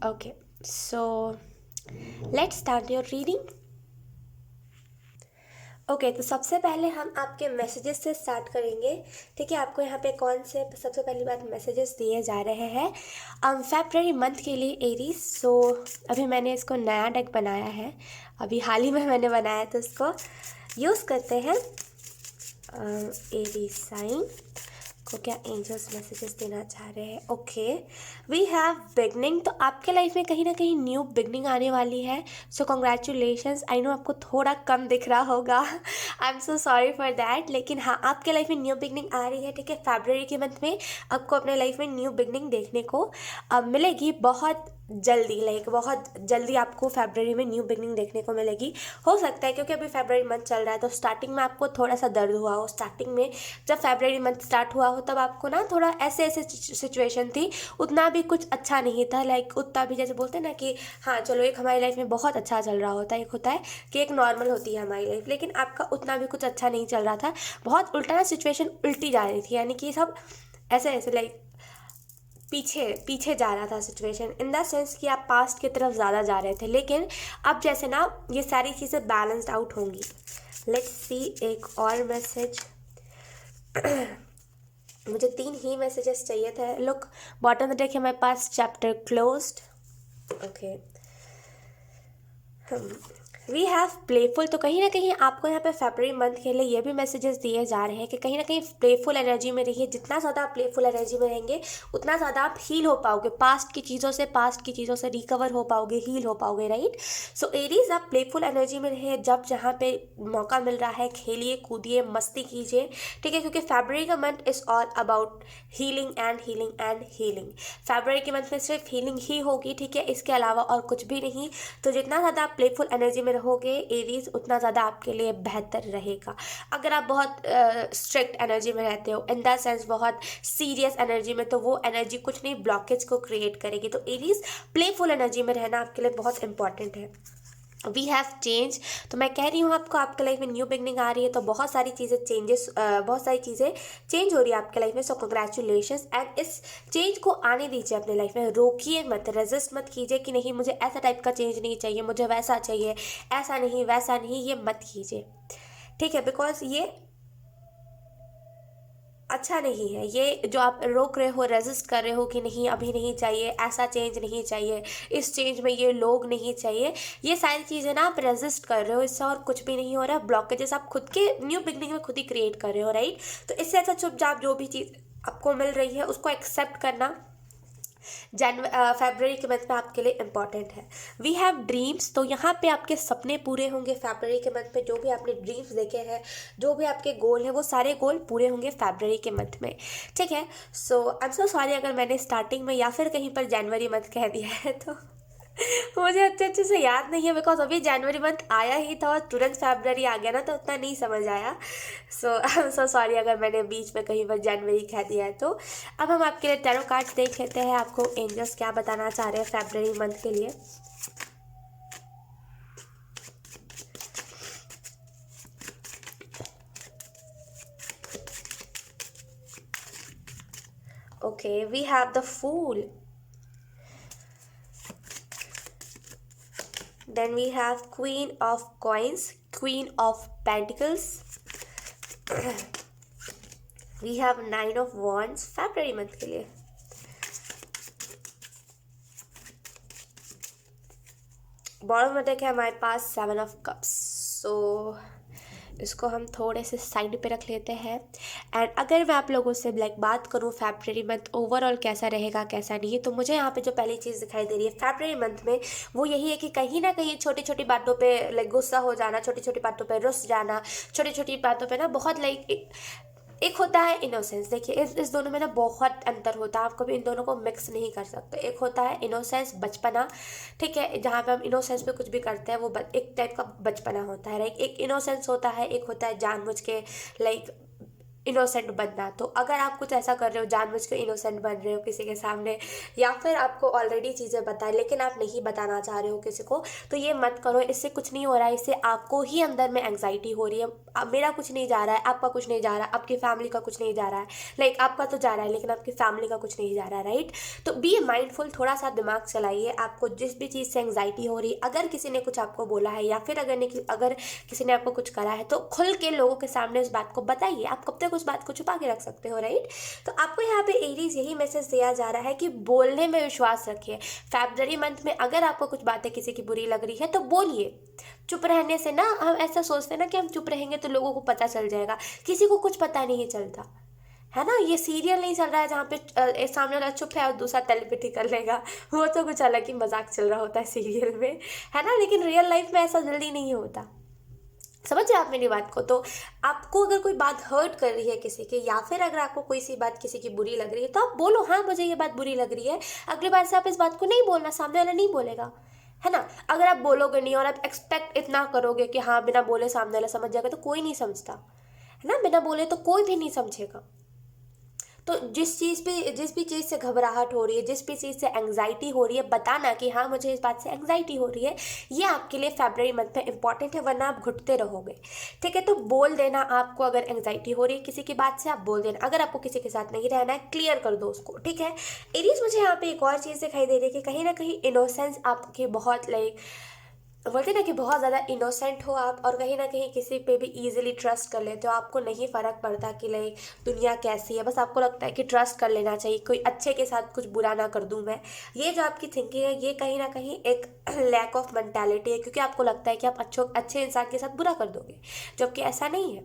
Okay, so let's start your reading. Okay तो सबसे पहले हम आपके मैसेजेस से स्टार्ट करेंगे। ठीक है, आपको यहाँ पे कौन से सबसे पहली बात मैसेजेस दिए जा रहे हैं फेब्रवरी मंथ के लिए एरीज। सो अभी मैंने इसको नया डेक बनाया है, अभी हाल ही में मैंने बनाया, तो इसको यूज़ करते हैं। एरीज साइन को क्या एंजल्स मैसेजेस देना चाह रहे हैं। ओके, वी हैव बिगनिंग, तो आपके लाइफ में कहीं ना कहीं न्यू बिगनिंग आने वाली है। सो कॉन्ग्रेचुलेशंस। आई नो आपको थोड़ा कम दिख रहा होगा, I am so sorry for that, लेकिन हाँ आपके लाइफ में न्यू बिगनिंग आ रही है। ठीक है, फरवरी के मंथ में आपको अपने लाइफ में न्यू बिगनिंग देखने को मिलेगी बहुत जल्दी, लाइक बहुत जल्दी आपको फरवरी में न्यू बिगनिंग देखने को मिलेगी। हो सकता है क्योंकि अभी फरवरी मंथ चल रहा है तो स्टार्टिंग में आपको थोड़ा सा दर्द हुआ हो। स्टार्टिंग में जब फरवरी मंथ स्टार्ट हुआ हो तब आपको ना थोड़ा ऐसे ऐसे सिचुएशन थी, उतना भी कुछ अच्छा नहीं था। लाइक उतना भी जैसे बोलते हैं ना कि हाँ चलो एक हमारी लाइफ में बहुत अच्छा चल रहा होता है, एक होता है कि एक नॉर्मल होती है हमारी लाइफ, लेकिन आपका उतना भी कुछ अच्छा नहीं चल रहा था। बहुत उल्टा ना सिचुएशन उल्टी जा रही थी, यानी कि सब ऐसे ऐसे लाइक पीछे पीछे जा रहा था सिचुएशन, इन द सेंस कि आप पास्ट की तरफ ज़्यादा जा रहे थे। लेकिन अब जैसे ना ये सारी चीज़ें बैलेंस्ड आउट होंगी। लेट्स सी एक और मैसेज। मुझे 3 ही मैसेजेस चाहिए थे। लुक बॉटम देखिए हमारे पास chapter closed. Okay, we have playful, तो कहीं ना कहीं आपको यहाँ पे फरवरी मंथ के लिए ये भी मैसेजेस दिए जा रहे हैं कि कहीं ना कहीं प्लेफुल एनर्जी में रहिए। जितना ज़्यादा आप प्लेफुल एनर्जी में रहेंगे उतना ज़्यादा आप हील हो पाओगे, पास्ट की चीज़ों से रिकवर हो पाओगे, हील हो पाओगे, राइट। सो एरीज आप प्लेफुल एनर्जी में रहिए, जब जहाँ पे मौका मिल रहा है खेलिए कूदिए मस्ती कीजिए। ठीक है, क्योंकि फरवरी का month is all about healing and healing and healing. फरवरी के मंथ में सिर्फ हीलिंग ही होगी, ठीक है, इसके अलावा और कुछ भी नहीं। तो जितना ज़्यादा आप प्लेफुल एनर्जी में रहोगे एरीज, उतना ज़्यादा आपके लिए बेहतर रहेगा। अगर आप बहुत स्ट्रिक्ट एनर्जी में रहते हो, इन द सेंस बहुत सीरियस एनर्जी में, तो वो एनर्जी कुछ नहीं ब्लॉकेज को क्रिएट करेगी। तो एरीज प्लेफुल एनर्जी में रहना आपके लिए बहुत इंपॉर्टेंट है। वी हैव चेंज, तो मैं कह रही हूँ आपको आपके लाइफ में न्यू बिगनिंग आ रही है, तो बहुत सारी चीज़ें चेंज हो रही है आपके लाइफ में। सो कंग्रेचुलेशंस, एंड इस चेंज को आने दीजिए अपने लाइफ में, रोकिए मत, रेजिस्ट मत कीजिए कि नहीं मुझे ऐसा टाइप का चेंज नहीं चाहिए, मुझे वैसा चाहिए, ऐसा नहीं वैसा नहीं, ये मत कीजिए। ठीक है, बिकॉज ये अच्छा नहीं है। ये जो आप रोक रहे हो, रेजिस्ट कर रहे हो कि नहीं अभी नहीं चाहिए, ऐसा चेंज नहीं चाहिए, इस चेंज में ये लोग नहीं चाहिए, ये सारी चीज़ें ना आप रेजिस्ट कर रहे हो, इससे और कुछ भी नहीं हो रहा है। ब्लॉकेजेस आप खुद के न्यू बिगनिंग में खुद ही क्रिएट कर रहे हो, राइट। तो इससे अच्छा चुपचाप जो भी चीज़ आपको मिल रही है उसको एक्सेप्ट करना फरवरी के मंथ में आपके लिए इंपॉर्टेंट है। वी हैव ड्रीम्स, तो यहाँ पे आपके सपने पूरे होंगे फरवरी के मंथ में। जो भी आपने ड्रीम्स देखे हैं, जो भी आपके गोल है, वो सारे गोल पूरे होंगे फरवरी के मंथ में। ठीक है, सो आई एम सो सॉरी अगर मैंने स्टार्टिंग में या फिर कहीं पर जनवरी मंथ कह दिया है, तो मुझे अच्छे अच्छे से याद नहीं है, बिकॉज अभी जनवरी मंथ आया ही था और तुरंत फरवरी आ गया ना, तो उतना नहीं समझ आया। सो आई एम सो सॉरी अगर मैंने बीच में कहीं पर जनवरी कह दिया है। तो अब हम आपके लिए टैरो कार्ड्स देख लेते हैं, आपको एंजल्स क्या बताना चाह रहे हैं फरवरी मंथ के लिए। Okay, we have the full, then we have queen of coins, queen of pentacles, we have 9 of wands February month के लिए। बॉटम में देखें हमारे पास 7 ऑफ कप्स। सो इसको हम थोड़े से साइड पे रख लेते हैं। एंड अगर मैं आप लोगों से लाइक बात करूँ फरवरी मंथ ओवरऑल कैसा रहेगा कैसा नहीं, तो मुझे यहाँ पे जो पहली चीज़ दिखाई दे रही है फरवरी मंथ में, वो यही है कि कहीं ना कहीं छोटी छोटी बातों पे लाइक गुस्सा हो जाना, छोटी छोटी बातों पे रुस जाना, छोटी छोटी बातों पे ना बहुत लाइक एक होता है इनोसेंस। देखिए इस दोनों में ना बहुत अंतर होता है, आप कभी इन दोनों को मिक्स नहीं कर सकते। एक होता है इनोसेंस, बचपना, ठीक है, जहाँ पे हम इनोसेंस पे कुछ भी करते हैं, वो एक टाइप का बचपना होता है, राइट। एक इनोसेंस होता है, एक होता है जानबूझ के लाइक इनोसेंट बनना। तो अगर आप कुछ ऐसा कर रहे हो, जानबूझ के इनोसेंट बन रहे हो किसी के सामने, या फिर आपको ऑलरेडी चीज़ें पता है लेकिन आप नहीं बताना चाह रहे हो किसी को, तो ये मत करो। इससे कुछ नहीं हो रहा है, इससे आपको ही अंदर में एंग्जाइटी हो रही है। अब मेरा कुछ नहीं जा रहा है, आपका कुछ नहीं जा रहा है, आपकी फैमिली का कुछ नहीं जा रहा है, लाइक आपका तो जा रहा है लेकिन आपकी फैमिली का कुछ नहीं जा रहा है, राइट। तो बी माइंडफुल, थोड़ा सा दिमाग चलाइए। आपको जिस भी चीज़ से एंग्जाइटी हो रही, अगर किसी ने कुछ आपको बोला है या फिर अगर किसी ने आपको कुछ करा है, तो खुल के लोगों के सामने उस बात को बताइए। आप कब तक उस बात को छुपा के रख सकते हो, राइट। तो आपको यहाँ पे एरीज यही मैसेज दिया जा रहा है कि बोलने में विश्वास रखिए। फरवरी मंथ में अगर आपको कुछ बातें किसी की बुरी लग रही है तो बोलिए। चुप रहने से ना, हम ऐसा सोचते हैं ना कि हम चुप रहेंगे तो लोगों को पता चल जाएगा, किसी को कुछ पता नहीं चलता है ना। ये सीरियल नहीं चल रहा है जहाँ पे एक सामने वाला चुप है और दूसरा तलपिटी कर लेगा, वो तो कुछ अलग ही मजाक चल रहा होता है सीरियल में, है ना। लेकिन रियल लाइफ में ऐसा जल्दी नहीं होता। समझिए आप मेरी बात को। तो आपको अगर कोई बात हर्ट कर रही है किसी की, या फिर अगर आपको कोई सी बात किसी की बुरी लग रही है, तो आप बोलो, हाँ मुझे ये बात बुरी लग रही है। अगली बार से आप इस बात को नहीं बोलना, सामने वाला नहीं बोलेगा, है ना। अगर आप बोलोगे नहीं और आप एक्सपेक्ट इतना करोगे कि हाँ बिना बोले सामने वाला समझ जाएगा, तो कोई नहीं समझता, है ना। बिना बोले तो कोई भी नहीं समझेगा। तो जिस भी चीज़ से घबराहट हो रही है, जिस भी चीज़ से एंग्जाइटी हो रही है, बताना कि हाँ मुझे इस बात से एंग्जाइटी हो रही है, ये आपके लिए फरवरी मंथ में इंपॉर्टेंट है, वरना आप घुटते रहोगे। ठीक है, तो बोल देना। आपको अगर एंग्जाइटी हो रही है किसी की बात से, आप बोल देना। अगर आपको किसी के साथ नहीं रहना है, क्लियर कर दो उसको, ठीक है। एरीज, मुझे यहाँ पे एक और चीज़ दिखाई दे रही है कि कहीं ना कहीं इनोसेंस आपकी बहुत, लाइक बोलते ना कि बहुत ज़्यादा इनोसेंट हो आप, और कहीं ना कहीं किसी पे भी इजीली ट्रस्ट कर लेते हो। आपको नहीं फ़र्क पड़ता कि लाइक दुनिया कैसी है, बस आपको लगता है कि ट्रस्ट कर लेना चाहिए, कोई अच्छे के साथ कुछ बुरा ना कर दूं मैं। ये जो आपकी थिंकिंग है, ये कहीं ना कहीं एक लैक ऑफ मेंटालिटी है, क्योंकि आपको लगता है कि आप अच्छे इंसान के साथ बुरा कर दोगे, जबकि ऐसा नहीं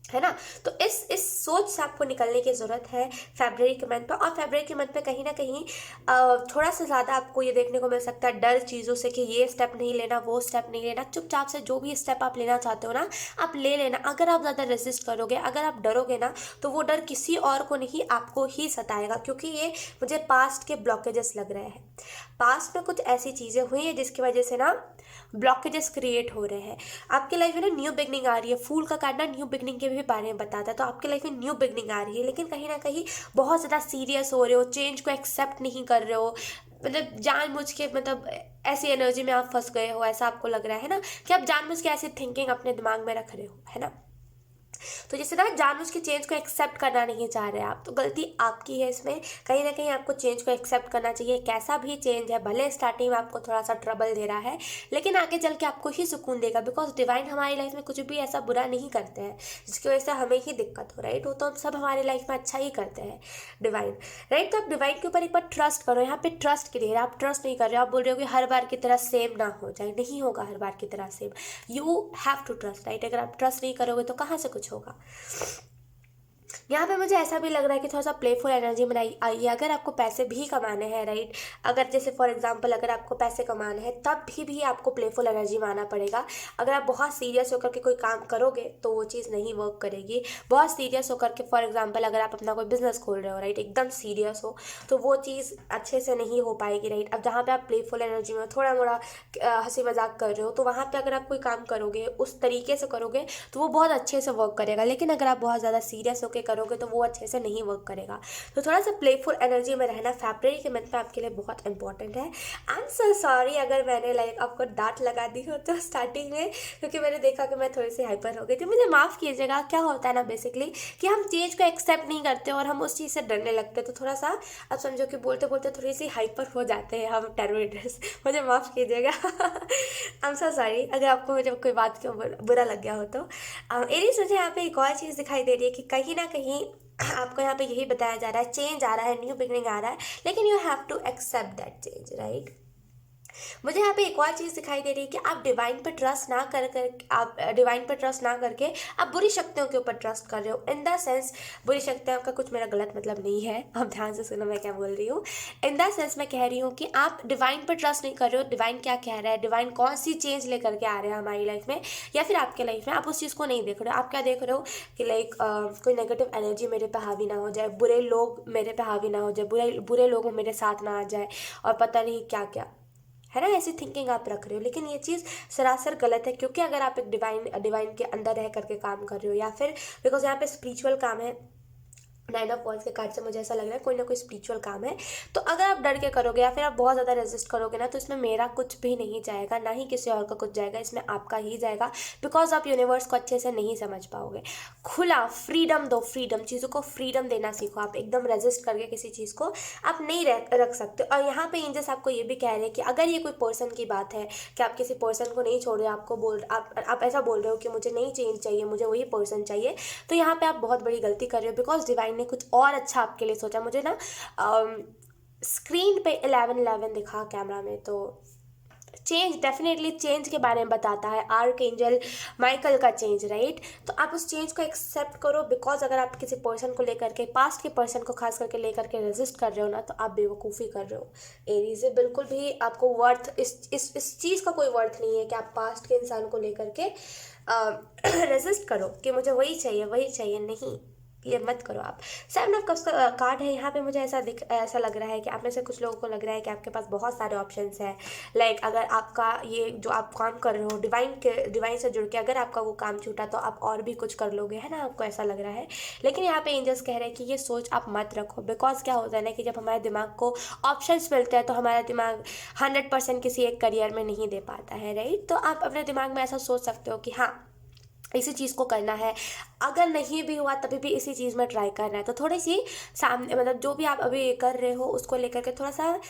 है ना। तो इस सोच से आपको निकलने की ज़रूरत है फरवरी के मंथ में। और फरवरी के मंथ में कहीं ना कहीं थोड़ा सा ज़्यादा आपको ये देखने को मिल सकता है डर चीज़ों से, कि ये स्टेप नहीं लेना, वो स्टेप नहीं लेना। चुपचाप से जो भी स्टेप आप लेना चाहते हो ना, आप ले लेना। अगर आप ज़्यादा रेजिस्ट करोगे, अगर आप डरोगे ना, तो वो डर किसी और को नहीं, आपको ही सताएगा। क्योंकि ये मुझे पास्ट के ब्लॉकेजेस लग रहे हैं। पास्ट में कुछ ऐसी चीज़ें हुई हैं जिसकी वजह से ना ब्लॉकेजेस क्रिएट हो रहे हैं। आपकी लाइफ में ना न्यू बिगनिंग आ रही है। फूल का काटना न्यू बिगनिंग के भी बारे में बताता है। तो आपकी लाइफ में न्यू बिगनिंग आ रही है, लेकिन कहीं ना कहीं बहुत ज़्यादा सीरियस हो रहे हो, चेंज को एक्सेप्ट नहीं कर रहे हो, मतलब जानबूझ के, मतलब ऐसी एनर्जी में आप फंस गए हो, ऐसा आपको लग रहा है ना, कि आप जानबूझ के ऐसी थिंकिंग अपने दिमाग में रख रहे हो, है ना। तो जैसे ना जानबूझ के चेंज को एक्सेप्ट करना नहीं चाह रहे आप, तो गलती आपकी है इसमें। कहीं ना कहीं आपको चेंज को एक्सेप्ट करना चाहिए। कैसा भी चेंज है, भले स्टार्टिंग में आपको थोड़ा सा ट्रबल दे रहा है, लेकिन आगे चल के आपको ही सुकून देगा। बिकॉज डिवाइन हमारी लाइफ में कुछ भी ऐसा बुरा नहीं करते हैं जिसकी वजह से हमें ही दिक्कत हो, राइट। वो तो हम सब हमारी लाइफ में अच्छा ही करते हैं, डिवाइन, राइट। तो आप डिवाइन के ऊपर एक बार ट्रस्ट करो। यहाँ पे ट्रस्ट क्लियर, आप ट्रस्ट नहीं कर रहे हो। आप बोल रहे हो कि हर बार की तरह सेम ना हो जाए, नहीं होगा हर बार की तरह same. You have to trust, right. अगर आप ट्रस्ट नहीं करोगे तो कहाँ से कुछ होगा। यहाँ पे मुझे ऐसा भी लग रहा है कि थोड़ा सा प्लेफुल एनर्जी में आई है। अगर आपको पैसे भी कमाने हैं, राइट, अगर जैसे फॉर एग्जांपल अगर आपको पैसे कमाने हैं, तब भी आपको प्लेफुल एनर्जी में आना पड़ेगा। अगर आप बहुत सीरियस होकर के कोई काम करोगे तो वो चीज़ नहीं वर्क करेगी। बहुत सीरियस होकर के, फॉर एग्जाम्पल अगर आप अपना कोई बिजनेस खोल रहे हो, राइट, एकदम सीरियस हो, तो वो चीज़ अच्छे से नहीं हो पाएगी, राइट। अब जहाँ पे आप प्लेफुल एनर्जी में थोड़ा मोड़ा हंसी मजाक कर रहे हो, तो वहाँ पे अगर आप कोई काम करोगे, उस तरीके से करोगे, तो वो बहुत अच्छे से वर्क करेगा। लेकिन अगर आप बहुत ज़्यादा सीरियस होकर करोगे तो वो अच्छे से नहीं वर्क करेगा। तो थोड़ा सा प्लेफुल एनर्जी में रहना फरवरी के मंथ में आपके लिए बहुत इंपॉर्टेंट है। आई एम सो सॉरी अगर मैंने लाइक आपको डांट लगा दी हो तो स्टार्टिंग में, क्योंकि मैंने देखा कि मैं थोड़ी सी हाइपर हो गई थी, मुझे माफ़ कीजिएगा। क्या होता है ना बेसिकली, कि हम चेंज को एक्सेप्ट नहीं करते और हम उस चीज़ से डरने लगते, तो थोड़ा सा आप समझो कि बोलते बोलते थोड़ी सी हाइपर हो जाते हैं हम टेररिस्ट। मुझे माफ़ कीजिएगा। आई एम सो सॉरी अगर आपको मुझे कोई बात क्यों बुरा लग गया हो तो। एरीज, मुझे यहाँ पे एक और चीज़ दिखाई दे रही है कि कहीं ना कहीं आपको यहाँ पे यही बताया जा रहा है, चेंज आ रहा है, न्यू बिगनिंग आ रहा है, लेकिन you have to accept that change, right. मुझे यहाँ पे एक और चीज़ दिखाई दे रही है कि आप डिवाइन पर ट्रस्ट ना करके आप बुरी शक्तियों के ऊपर ट्रस्ट कर रहे हो। इन द सेंस, बुरी शक्तियों का कुछ मेरा गलत मतलब नहीं है, आप ध्यान से सुनो मैं क्या बोल रही हूँ। इन द सेंस मैं कह रही हूँ कि आप डिवाइन पर ट्रस्ट नहीं कर रहे हो। डिवाइन क्या कह रहा है, डिवाइन कौन सी चेंज लेकर के आ रहे हैं हमारी लाइफ में या फिर आपके लाइफ में, आप उस चीज़ को नहीं देख रहे हो। आप क्या देख रहे हो कि लाइक कोई नेगेटिव एनर्जी मेरे पे हावी ना हो जाए, बुरे लोग मेरे पे हावी ना हो जाए, बुरे लोग मेरे साथ ना आ जाए, और पता नहीं क्या क्या, है ना, ऐसी थिंकिंग आप रख रहे हो, लेकिन ये चीज़ सरासर गलत है। क्योंकि अगर आप एक डिवाइन के अंदर रह करके काम कर रहे हो, या फिर बिकॉज यहाँ पे स्पिरिचुअल काम है, 9 ऑफ वॉन्ड्स के कार्ड से मुझे ऐसा लग रहा है कोई ना कोई स्पिरिचुअल काम है। तो अगर आप डर के करोगे या फिर आप बहुत ज़्यादा रेजिस्ट करोगे ना, तो इसमें मेरा कुछ भी नहीं जाएगा, ना ही किसी और का कुछ जाएगा, इसमें आपका ही जाएगा। बिकॉज आप यूनिवर्स को अच्छे से नहीं समझ पाओगे। खुला फ्रीडम दो, फ्रीडम, चीज़ों को फ्रीडम देना सीखो। आप एकदम रेजिस्ट करके किसी चीज़ को आप नहीं रख सकते। और यहाँ पे एंजल्स आपको ये भी कह रहे हैं कि अगर ये कोई पर्सन की बात है कि आप किसी पर्सन को नहीं छोड़ रहे, आपको आप ऐसा बोल रहे हो कि मुझे नहीं चेंज चाहिए, मुझे वही पर्सन चाहिए, तो यहाँ पे आप बहुत बड़ी गलती कर रहे हो। बिकॉज डिवाइन ने कुछ और अच्छा आपके लिए सोचा। मुझे ना स्क्रीन पे 1111 दिखा कैमरा में, तो चेंज, डेफिनेटली चेंज के बारे में बताता है आर्क एंजल माइकल का चेंज, राइट। तो आप उस चेंज को एक्सेप्ट करो। बिकॉज अगर आप किसी पर्सन को लेकर के, पास्ट के पर्सन को खास करके लेकर के रेजिस्ट कर रहे हो ना, तो आप बेवकूफ़ी कर रहे हो एरीज। बिल्कुल भी आपको वर्थ, इस चीज़ का कोई वर्थ नहीं है कि आप पास्ट के इंसान को लेकर के रेजिस्ट करो कि मुझे वही चाहिए, नहीं, ये मत करो आप। 7 ऑफ कप्स का कार्ड है यहाँ पे। मुझे ऐसा लग रहा है कि आप में से कुछ लोगों को लग रहा है कि आपके पास बहुत सारे ऑप्शंस हैं। लाइक अगर आपका ये जो आप काम कर रहे हो डिवाइन से जुड़ के, अगर आपका वो काम छूटा तो आप और भी कुछ कर लोगे, है ना, आपको ऐसा लग रहा है। लेकिन यहाँ पे एंजल्स कह रहे हैं कि ये सोच आप मत रखो। बिकॉज क्या होता है ना कि जब हमारे दिमाग को ऑप्शंस मिलते हैं तो हमारा दिमाग 100% किसी एक करियर में नहीं दे पाता है, राइट। तो आप अपने दिमाग में ऐसा सोच सकते हो कि हाँ, इसी चीज़ को करना है। अगर नहीं भी हुआ तभी भी इसी चीज़ में ट्राई करना है। तो थोड़ी सी सामने, मतलब जो भी आप अभी कर रहे हो उसको लेकर के थोड़ा सा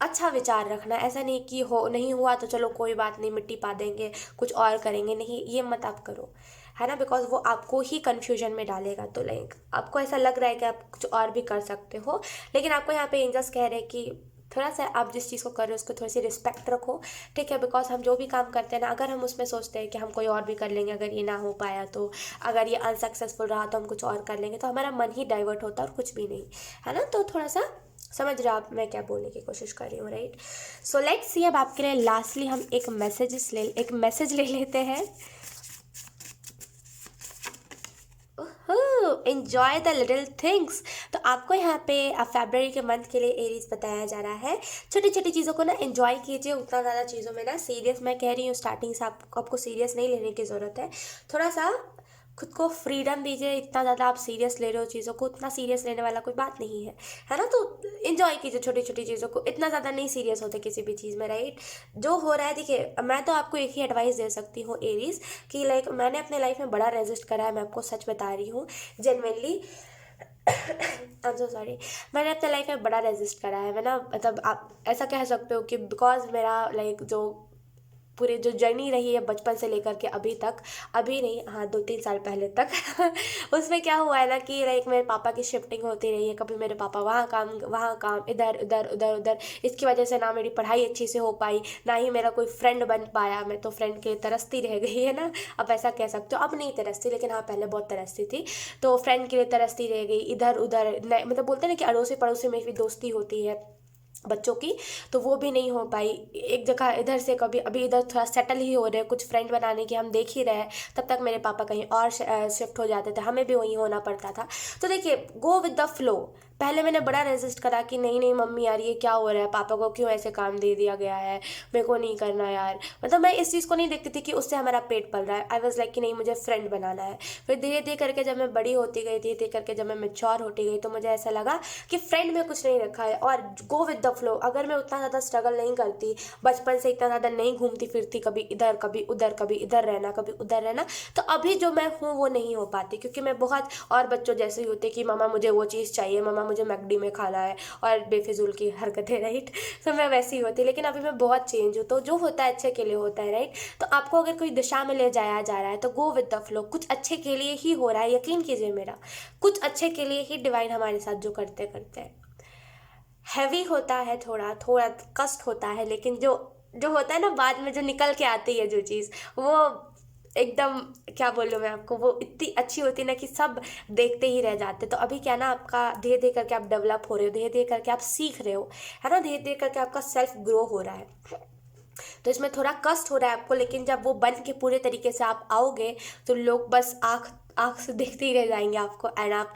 अच्छा विचार रखना। ऐसा नहीं कि हो नहीं हुआ तो चलो कोई बात नहीं, मिट्टी पा देंगे, कुछ और करेंगे, नहीं, ये मत आप करो, है ना। बिकॉज वो आपको ही कन्फ्यूजन में डालेगा। तो लाइक आपको ऐसा लग रहा है कि आप कुछ और भी कर सकते हो, लेकिन आपको यहाँ पे एंजल्स कह रहे हैं कि थोड़ा सा आप जिस चीज़ को कर रहे हो उसको थोड़ी सी रिस्पेक्ट रखो, ठीक है। बिकॉज हम जो भी काम करते हैं ना, अगर हम उसमें सोचते हैं कि हम कोई और भी कर लेंगे, अगर ये ना हो पाया तो, अगर ये अनसक्सेसफुल रहा तो हम कुछ और कर लेंगे, तो हमारा मन ही डाइवर्ट होता है और कुछ भी नहीं, है ना। तो थोड़ा सा समझ रहे हो आप मैं क्या बोलने की कोशिश कर रही हूँ, राइट। सो लेट्स सी, अब आपके लिए लास्टली हम एक मैसेज ले लेते हैं। Enjoy the little things. तो आपको यहाँ पे फरवरी के मंथ के लिए एरीज बताया जा रहा है। छोटी छोटी चीज़ों को ना एंजॉय कीजिए, उतना ज़्यादा चीज़ों में ना सीरियस, मैं कह रही हूँ स्टार्टिंग से आपको सीरियस नहीं लेने की ज़रूरत है। थोड़ा सा खुद को फ्रीडम दीजिए। इतना ज़्यादा आप सीरियस ले रहे हो चीज़ों को, उतना सीरियस लेने वाला कोई बात नहीं है ना। तो इन्जॉय कीजिए छोटी छोटी चीज़ों को, इतना ज़्यादा नहीं सीरियस होते किसी भी चीज़ में, राइट। जो हो रहा है, देखिए मैं तो आपको एक ही एडवाइस दे सकती हूँ एरीज, कि लाइक मैंने अपने लाइफ में बड़ा रेजिस्ट करा है, मैं आपको सच बता रही हूँ genuinely. I am so sorry. मैंने अपने लाइफ में बड़ा रेजिस्ट करा है। मैं ना, मतलब आप ऐसा कह सकते हो कि बिकॉज मेरा लाइक जो पूरी जो जर्नी रही है बचपन से लेकर के अभी तक, अभी नहीं, हाँ 2-3 साल पहले तक उसमें क्या हुआ है ना कि लाइक मेरे पापा की शिफ्टिंग होती रही है। कभी मेरे पापा वहाँ काम, इधर उधर उधर उधर। इसकी वजह से ना मेरी पढ़ाई अच्छी से हो पाई, ना ही मेरा कोई फ्रेंड बन पाया। मैं तो फ्रेंड के तरसती रह गई, है ना। अब ऐसा कह सकते हो, अब नहीं तरसती, लेकिन हाँ पहले बहुत तरसती थी। तो फ्रेंड के लिए तरसती रह गई, इधर उधर, मतलब बोलते हैं ना कि अड़ोसी पड़ोसी में भी दोस्ती होती है बच्चों की, तो वो भी नहीं हो पाई। एक जगह इधर से कभी, अभी इधर थोड़ा सेटल ही हो रहे, कुछ फ्रेंड बनाने की हम देख ही रहे, तब तक मेरे पापा कहीं और शिफ्ट हो जाते थे, हमें भी वहीं होना पड़ता था। तो देखिए, गो विद द फ्लो। पहले मैंने बड़ा रेजिस्ट करा कि नहीं नहीं मम्मी यार ये क्या हो रहा है, पापा को क्यों ऐसे काम दे दिया गया है, मेरे को नहीं करना यार। मतलब मैं इस चीज़ को नहीं देखती थी कि उससे हमारा पेट पल रहा है। आई वॉज लाइक कि नहीं, मुझे फ्रेंड बनाना है। फिर धीरे धीरे करके जब मैं बड़ी होती गई, धीरे धीरे करके जब मैं मैच्योर होती गई, तो मुझे ऐसा लगा कि फ्रेंड में कुछ नहीं रखा है, और गो विद द फ्लो। अगर मैं उतना ज़्यादा स्ट्रगल नहीं करती, बचपन से इतना ज़्यादा नहीं घूमती फिरती, कभी इधर कभी उधर, कभी इधर रहना कभी उधर रहना, तो अभी जो मैं हूँ वो नहीं हो पाती। क्योंकि मैं बहुत और बच्चों जैसे ही होते कि मामा मुझे वो चीज़ चाहिए, मामा मुझे मैकडी में खाना है, और बेफिजूल की हरकतें, राइट। तो मैं वैसी होती, लेकिन अभी मैं बहुत चेंज हूँ। तो जो होता है अच्छे के लिए होता है, राइट। तो आपको अगर कोई दिशा में ले जाया जा रहा है तो गो विद द फ्लो। कुछ अच्छे के लिए ही हो रहा है, यकीन कीजिए मेरा, कुछ अच्छे के लिए ही डिवाइन हमारे साथ जो करते करते हैं। हैवी होता है, थोड़ा थोड़ा कष्ट होता है, लेकिन जो जो होता है ना बाद में जो निकल के आती है जो चीज़, वो एकदम, क्या बोलूँ मैं आपको, वो इतनी अच्छी होती है ना कि सब देखते ही रह जाते। तो अभी क्या ना, आपका धीरे धीरे करके आप डेवलप हो रहे हो, धीरे धीरे करके आप सीख रहे हो, है ना, धीरे धीरे करके आपका सेल्फ ग्रो हो रहा है। तो इसमें थोड़ा कष्ट हो रहा है आपको, लेकिन जब वो बन के पूरे तरीके से आप आओगे तो लोग बस आँख आँख से देखते ही रह जाएंगे आपको, एंड आप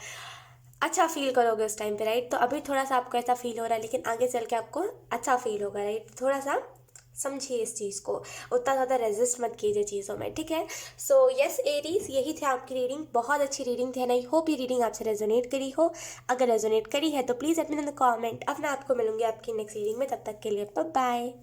अच्छा फील करोगे उस टाइम पे, राइट। तो अभी थोड़ा सा आपको ऐसा फील हो रहा है, लेकिन आगे चल के आपको अच्छा फील होगा, राइट। थोड़ा सा समझिए इस चीज़ को, उतना ज़्यादा रेजिस्ट मत कीजिए चीज़ों में, ठीक है। सो यस एरीज, यही थी आपकी रीडिंग, बहुत अच्छी रीडिंग थी एंड आई होप ये रीडिंग आपसे रेजोनेट करी हो। अगर रेजोनेट करी है तो please let me know in the comment. अब मैं आपको मिलूंगी आपकी नेक्स्ट रीडिंग में, तब तक के लिए बाय बाय।